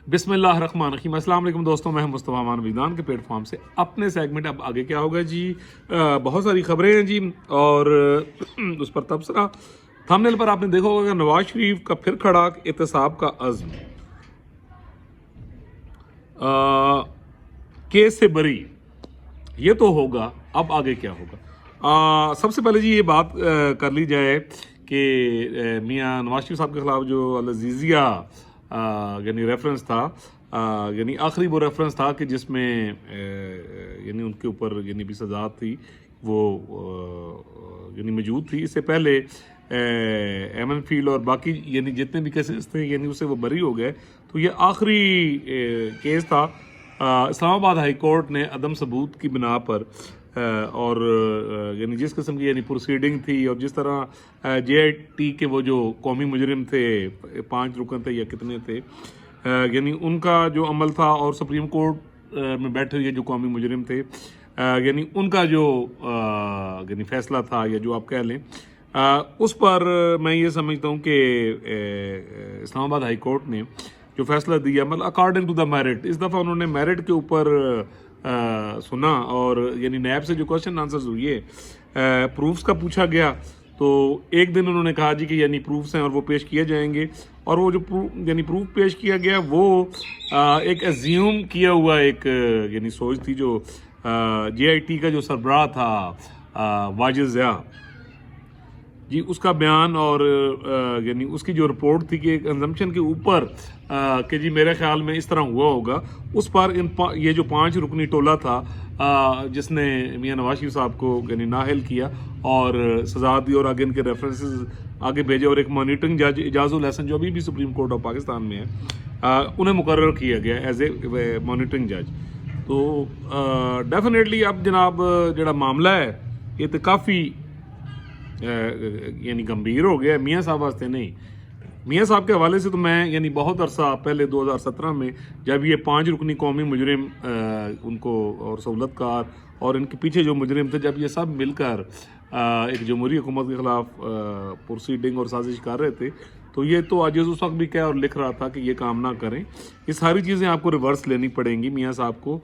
بسم اللہ الرحمن الرحیم۔ السلام علیکم دوستوں، میں مصطفیٰ امان وجدان کے پلیٹ فارم سے اپنے سیگمنٹ اب آگے کیا ہوگا جی، بہت ساری خبریں ہیں جی اور اس پر تبصرہ۔ تھمبنیل پر آپ نے دیکھا ہوگا کہ نواز شریف کا پھر کھڑا احتساب کا عزم، کیس سے بری، یہ تو ہوگا، اب آگے کیا ہوگا۔ سب سے پہلے جی یہ بات کر لی جائے کہ میاں نواز شریف صاحب کے خلاف جو العزیزیہ یعنی ریفرنس تھا، یعنی آخری وہ ریفرنس تھا کہ جس میں یعنی ان کے اوپر یعنی بھی سزا تھی، وہ یعنی موجود تھی۔ اس سے پہلے ایمن فیلڈ اور باقی یعنی جتنے بھی کیسز تھے یعنی اس سے وہ بری ہو گئے، تو یہ آخری کیس تھا۔ اسلام آباد ہائی کورٹ نے عدم ثبوت کی بنا پر اور یعنی جس قسم کی یعنی پروسیڈنگ تھی اور جس طرح جے آئی ٹی کے وہ جو قومی مجرم تھے، 5 رکن تھے یا کتنے تھے، یعنی ان کا جو عمل تھا، اور سپریم کورٹ میں بیٹھے ہوئے جو قومی مجرم تھے یعنی ان کا جو یعنی فیصلہ تھا یا جو آپ کہہ لیں، اس پر میں یہ سمجھتا ہوں کہ اسلام آباد ہائی کورٹ نے جو فیصلہ دیا، مطلب اکارڈنگ ٹو دا میرٹ، اس دفعہ انہوں نے میرٹ کے اوپر سنا، اور یعنی نیب سے جو کوشچن آنسرز ہوئے، پروفس کا پوچھا گیا، تو ایک دن انہوں نے کہا جی کہ یعنی پروفس ہیں اور وہ پیش کیے جائیں گے، اور وہ جو یعنی پروف پیش کیا گیا وہ ایک ایزیوم کیا ہوا ایک یعنی سوچ تھی جو جے آئی ٹی کا جو سربراہ تھا واجد ضیاء جی، اس کا بیان، اور یعنی اس کی جو رپورٹ تھی کہ ایک کنزمپشن کے اوپر کہ جی میرے خیال میں اس طرح ہوا ہوگا، اس پر یہ جو 5 رکنی ٹولہ تھا جس نے میاں نواز شریف صاحب کو یعنی نااہل کیا اور سزا دی، اور آگے ان کے ریفرنسز آگے بھیجے، اور ایک مانیٹرنگ جج اعجاز الحسن جو ابھی بھی سپریم کورٹ آف پاکستان میں ہے، انہیں مقرر کیا گیا ایز اے مانیٹرنگ جج۔ تو ڈیفینیٹلی اب جناب جڑا معاملہ ہے یہ تو کافی یعنی گمبھیر ہو گیا ہے، میاں صاحب واسطے نہیں، میاں صاحب کے حوالے سے تو میں یعنی بہت عرصہ پہلے 2017 میں جب یہ 5 رکنی قومی مجرم ان کو اور سہولت کار اور ان کے پیچھے جو مجرم تھے، جب یہ سب مل کر ایک جمہوری حکومت کے خلاف پروسیڈنگ اور سازش کر رہے تھے، تو یہ تو عاجز اس وقت بھی کیا اور لکھ رہا تھا کہ یہ کام نہ کریں، یہ ساری چیزیں آپ کو ریورس لینی پڑیں گی، میاں صاحب کو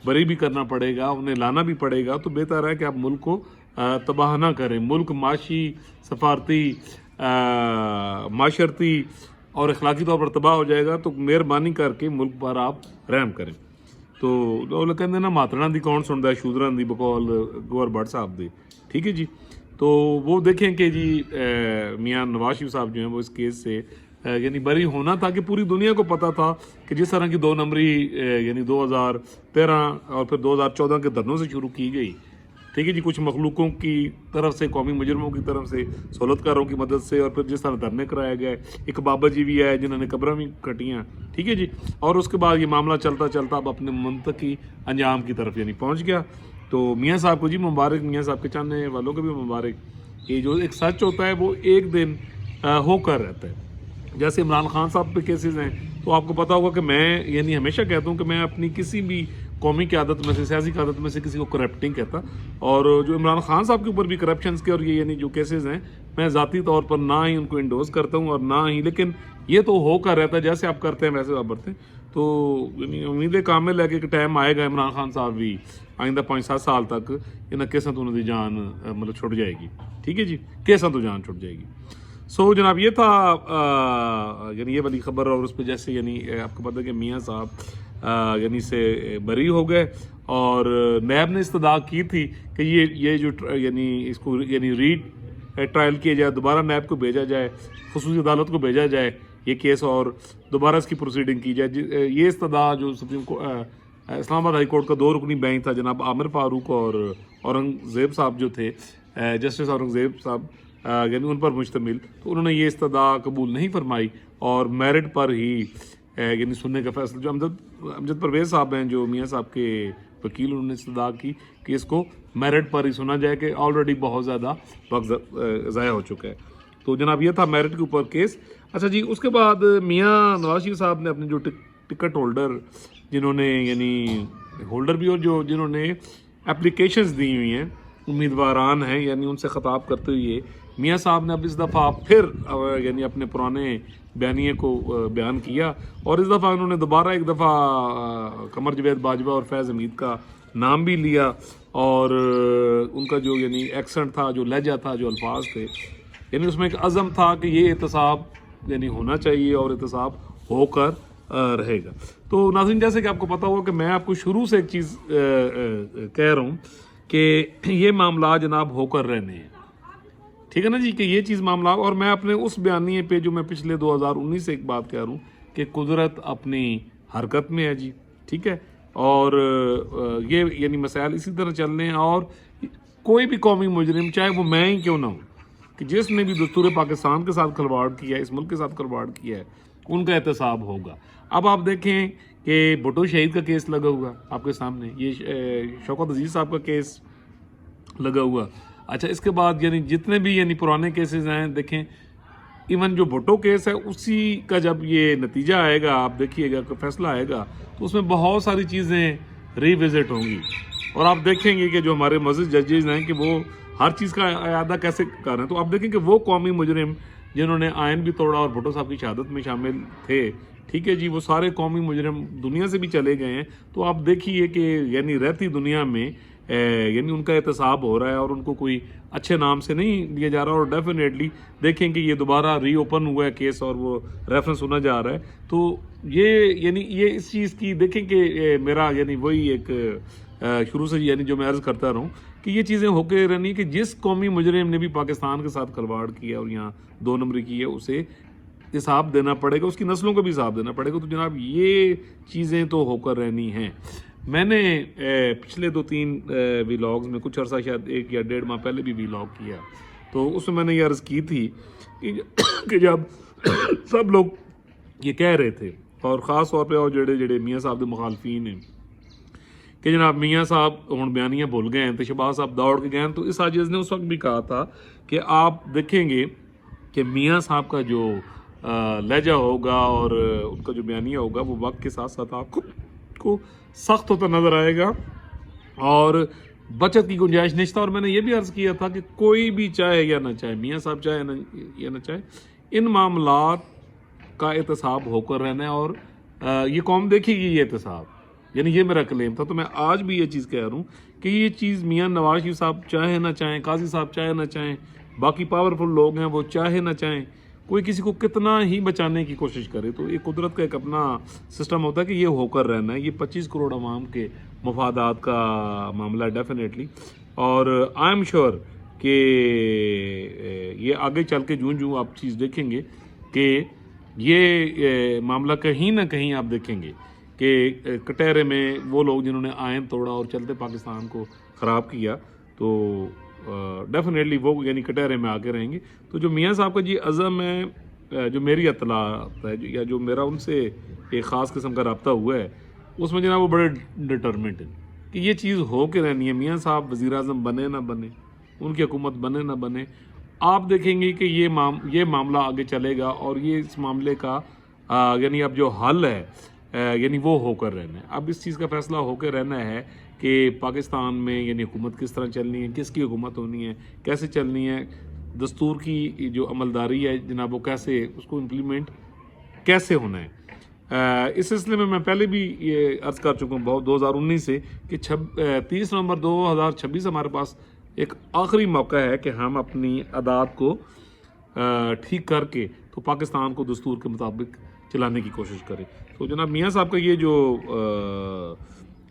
بری بھی کرنا پڑے گا، انہیں لانا بھی پڑے گا، تو بہتر ہے کہ آپ ملک کو تباہ نہ کریں۔ ملک معاشی، سفارتی، معاشرتی اور اخلاقی طور پر تباہ ہو جائے گا، تو مہربانی کر کے ملک پر آپ رحم کریں۔ تو لوگ کہتے ہیں نا، ماتڑا دی کون سنتا ہے، شودرا دی بقول گور بٹ صاحب دی، ٹھیک ہے جی۔ تو وہ دیکھیں کہ جی میاں نواز شریف صاحب جو ہیں وہ اس کیس سے یعنی بری ہونا تھا، کہ پوری دنیا کو پتہ تھا کہ جس طرح کی 2 نمبری یعنی 2013 اور پھر 2014 کے دھرنوں سے شروع کی گئی، ٹھیک ہے جی، کچھ مخلوقوں کی طرف سے، قومی مجرموں کی طرف سے، سہولت کاروں کی مدد سے، اور پھر جس طرح دھرنے کرایا گئے، ایک بابا جی بھی آئے جنہوں نے قبریں بھی کٹیاں، ٹھیک ہے جی، اور اس کے بعد یہ معاملہ چلتا چلتا اب اپنے منطقی انجام کی طرف یعنی پہنچ گیا۔ تو میاں صاحب کو جی مبارک، میاں صاحب کے چاہنے والوں کو بھی مبارک۔ یہ جو ایک سچ ہوتا ہے وہ ایک دن ہو کر رہتا ہے۔ جیسے عمران خان صاحب پہ کیسز ہیں، تو آپ کو پتا ہوگا کہ میں یعنی ہمیشہ کہتا ہوں کہ میں اپنی کسی بھی قومی قیادت میں سے، سیاسی قیادت میں سے کسی کو کرپٹ نہیں کہتا، اور جو عمران خان صاحب کے اوپر بھی کرپشنز کے اور یہ یعنی جو کیسز ہیں، میں ذاتی طور پر نہ ہی ان کو انڈوز کرتا ہوں اور نہ ہی، لیکن یہ تو ہو کر رہتا ہے، جیسے آپ کرتے ہیں ویسے آپ بڑھتے ہیں۔ تو یعنی امید کامل ہے کہ ایک ٹائم آئے گا عمران خان صاحب بھی آئندہ 5-7 سال تک انہیں کیسا تو انہوں دی جان مطلب چھٹ جائے گی، ٹھیک ہے جی، کیسا تو جان چھٹ جائے گی۔ سو جناب یہ تھا یعنی یہ والی خبر، اور اس پہ جیسے یعنی آپ کو پتہ ہے کہ میاں صاحب یعنی سے بری ہو گئے، اور نیب نے استدعا کی تھی کہ یہ جو یعنی اس کو یعنی ٹرائل کیا جائے، دوبارہ نیب کو بھیجا جائے، خصوصی عدالت کو بھیجا جائے یہ کیس، اور دوبارہ اس کی پروسیڈنگ کی جائے۔ یہ استدعا جو اسلام آباد ہائی کورٹ کا 2 رکنی بینچ تھا، جناب عامر فاروق اور اورنگزیب صاحب جو تھے، جسٹس اورنگزیب صاحب یعنی ان پر مشتمل، تو انہوں نے یہ استدعا قبول نہیں فرمائی، اور میرٹ پر ہی یعنی سننے کا فیصلہ، جو امجد پرویز صاحب ہیں جو میاں صاحب کے وکیل، انہوں نے استدعا کی کہ اس کو میرٹ پر ہی سنا جائے، کہ آلریڈی بہت زیادہ وقت ضائع ہو چکا ہے۔ تو جناب یہ تھا میرٹ کے اوپر کیس۔ اچھا جی، اس کے بعد میاں نواز شریف صاحب نے اپنے جو ٹکٹ ہولڈر جنہوں نے یعنی ہولڈر بھی اور جو جنہوں نے اپلیکیشنز دی ہوئی ہیں، امیدواران ہیں، یعنی ان سے خطاب کرتے ہوئے میاں صاحب نے اب اس دفعہ پھر یعنی اپنے پرانے بیانیے کو بیان کیا، اور اس دفعہ انہوں نے دوبارہ ایک دفعہ قمر جاوید باجوہ اور فیض حمید کا نام بھی لیا، اور ان کا جو یعنی ایکسنٹ تھا، جو لہجہ تھا، جو الفاظ تھے، یعنی اس میں ایک عزم تھا کہ یہ احتساب یعنی ہونا چاہیے اور احتساب ہو کر رہے گا۔ تو ناظرین، جیسے کہ آپ کو پتہ ہوا کہ میں آپ کو شروع سے ایک چیز کہہ رہا ہوں کہ یہ معاملات جناب ہو کر رہنے ہیں، ٹھیک ہے نا جی، کہ یہ چیز معاملات، اور میں اپنے اس بیانیے پہ جو میں پچھلے 2019 سے ایک بات کہہ رہا ہوں کہ قدرت اپنی حرکت میں ہے جی، ٹھیک ہے، اور یہ یعنی مسائل اسی طرح چلنے ہیں، اور کوئی بھی قومی مجرم چاہے وہ میں ہی کیوں نہ ہوں کہ جس نے بھی دستور پاکستان کے ساتھ کھلواڑ کیا ہے، اس ملک کے ساتھ کھلواڑ کیا ہے، ان کا احتساب ہوگا۔ اب آپ دیکھیں کہ بھٹو شہید کا کیس لگا ہوا آپ کے سامنے، یہ شوکت عزیز صاحب کا کیس لگا ہوا، اچھا اس کے بعد یعنی جتنے بھی یعنی پرانے کیسز ہیں دیکھیں، ایون جو بھٹو کیس ہے اسی کا جب یہ نتیجہ آئے گا، آپ دیکھیے گا کہ فیصلہ آئے گا، تو اس میں بہت ساری چیزیں ری وزٹ ہوں گی، اور آپ دیکھیں گے کہ جو ہمارے مسجد ججز ہیں کہ وہ ہر چیز کا اعادہ کیسے کر رہے ہیں۔ تو آپ دیکھیں کہ وہ قومی مجرم جنہوں نے آئین بھی توڑا اور بھٹو صاحب کی شہادت میں شامل تھے، ٹھیک ہے جی، وہ سارے قومی مجرم دنیا سے بھی چلے گئے ہیں۔ تو آپ دیکھیے کہ یعنی رہتی دنیا میں یعنی ان کا احتساب ہو رہا ہے، اور ان کو کوئی اچھے نام سے نہیں لیا جا رہا، اور ڈیفینیٹلی دیکھیں کہ یہ دوبارہ ری اوپن ہوا ہے کیس، اور وہ ریفرنس ہونا جا رہا ہے۔ تو یہ یعنی یہ اس چیز کی دیکھیں کہ میرا یعنی وہی ایک شروع سے یعنی جو میں عرض کرتا رہا ہوں کہ یہ چیزیں ہو کے رہنی کہ جس قومی مجرم نے بھی پاکستان کے ساتھ کھلواڑ کیا اور یہاں 2 نمبری کی ہے، اسے حساب دینا پڑے گا، اس کی نسلوں کو بھی حساب دینا پڑے گا۔ تو جناب یہ چیزیں تو ہو کر رہنی ہیں۔ میں نے پچھلے 2-3 ویلاگز میں کچھ عرصہ شاید 1 یا 1.5 ماہ پہلے بھی ویلاگ کیا، تو اس میں نے یہ عرض کی تھی کہ جب سب لوگ یہ کہہ رہے تھے، اور خاص طور پہ اور جڑے میاں صاحب کے مخالفین ہیں کہ جناب میاں صاحب ہن بیانیاں بھول گئے ہیں تو شہباز صاحب دوڑ کے گئے ہیں، تو اس عاجز نے اس وقت بھی کہا تھا کہ آپ دیکھیں گے کہ میاں صاحب کا جو لہجہ ہوگا اور ان کا جو بیانیہ ہوگا وہ وقت کے ساتھ ساتھ آپ کو سخت ہوتا نظر آئے گا، اور بچت کی گنجائش نہیں تھا۔ اور میں نے یہ بھی عرض کیا تھا کہ کوئی بھی چاہے یا نہ چاہے، میاں صاحب چاہے یا نہ چاہے، ان معاملات کا احتساب ہو کر رہنا ہے، اور یہ قوم دیکھے گی یہ احتساب، یعنی یہ میرا کلیم تھا۔ تو میں آج بھی یہ چیز کہہ رہا ہوں کہ یہ چیز میاں نواز شریف صاحب چاہے نہ چاہیں، قاضی صاحب چاہے نہ چاہیں، باقی پاورفل لوگ ہیں وہ چاہے نہ چاہیں، کوئی کسی کو کتنا ہی بچانے کی کوشش کرے، تو یہ قدرت کا ایک اپنا سسٹم ہوتا ہے کہ یہ ہو کر رہنا ہے۔ یہ 25 کروڑ عوام کے مفادات کا معاملہ ہے ڈیفینیٹلی، اور آئی ایم شیور کہ یہ آگے چل کے جوں آپ چیز دیکھیں گے کہ یہ معاملہ کہیں نہ کہیں آپ دیکھیں گے کہ کٹہرے میں وہ لوگ جنہوں نے آئین توڑا اور چلتے پاکستان کو خراب کیا، تو ڈیفینیٹلی وہ یعنی کٹہرے میں آگے رہیں گے۔ تو جو میاں صاحب کا جی عزم ہے، جو میری اطلاعات ہے یا جو میرا ان سے ایک خاص قسم کا رابطہ ہوا ہے، اس میں جناب وہ بڑے ڈٹرمنٹ ہیں کہ یہ چیز ہو کے رہنی ہے۔ میاں صاحب وزیر اعظم بنے نہ بنے، ان کی حکومت بنے نہ بنے، آپ دیکھیں گے کہ یہ معاملہ آگے چلے گا، اور یہ اس معاملے کا یعنی اب جو حل ہے یعنی وہ ہو کر رہنا ہے۔ اب اس چیز کا فیصلہ ہو کے رہنا ہے کہ پاکستان میں یعنی حکومت کس طرح چلنی ہے، کس کی حکومت ہونی ہے، کیسے چلنی ہے، دستور کی جو عملداری ہے جناب وہ کیسے، اس کو امپلیمنٹ کیسے ہونا ہے۔ اس سلسلے میں پہلے بھی یہ عرض کر چکا ہوں بہت 2019 سے کہ 30 نومبر 2026 ہمارے پاس ایک آخری موقع ہے کہ ہم اپنی عادات کو ٹھیک کر کے تو پاکستان کو دستور کے مطابق چلانے کی کوشش کریں۔ تو جناب میاں صاحب کا یہ جو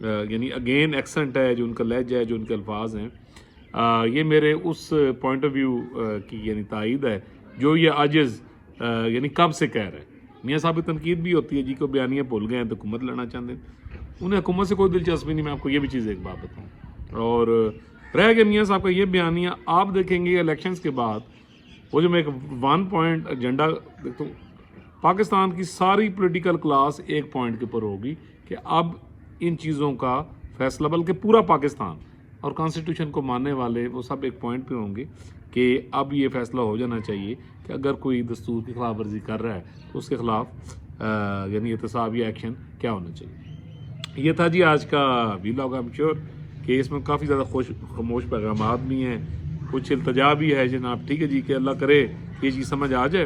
یعنی اگین ایکسنٹ ہے، جو ان کا لہجہ ہے، جو ان کے الفاظ ہیں، یہ میرے اس پوائنٹ آف ویو کی یعنی تائید ہے جو یہ عاجز یعنی کب سے کہہ رہے ہیں۔ میاں صاحب کی تنقید بھی ہوتی ہے جی کو بیانیاں بھول گئے ہیں تو حکومت لڑنا چاہتے ہیں، انہیں حکومت سے کوئی دلچسپی نہیں۔ میں آپ کو یہ بھی چیز ایک بات بتاؤں، اور رہ گیا میاں صاحب کا یہ بیانیہ، آپ دیکھیں گے الیکشنز کے بعد وہ جو میں ایک 1 پوائنٹ ایجنڈا دیکھتا ہوں، پاکستان کی ساری پولیٹیکل کلاس ایک پوائنٹ کے اوپر ہوگی کہ اب ان چیزوں کا فیصلہ، بلکہ پورا پاکستان اور کانسٹیٹیوشن کو ماننے والے وہ سب ایک پوائنٹ پہ ہوں گے کہ اب یہ فیصلہ ہو جانا چاہیے کہ اگر کوئی دستور کی خلاف ورزی کر رہا ہے تو اس کے خلاف یعنی احتساب یا ایکشن کیا ہونا چاہیے۔ یہ تھا جی آج کا ویلاگ۔ آئی ایم شیور کہ اس میں کافی زیادہ خاموش پیغامات بھی ہیں، کچھ التجا بھی ہے جناب، ٹھیک ہے جی، کہ اللہ کرے یہ چیز سمجھ آ جائے۔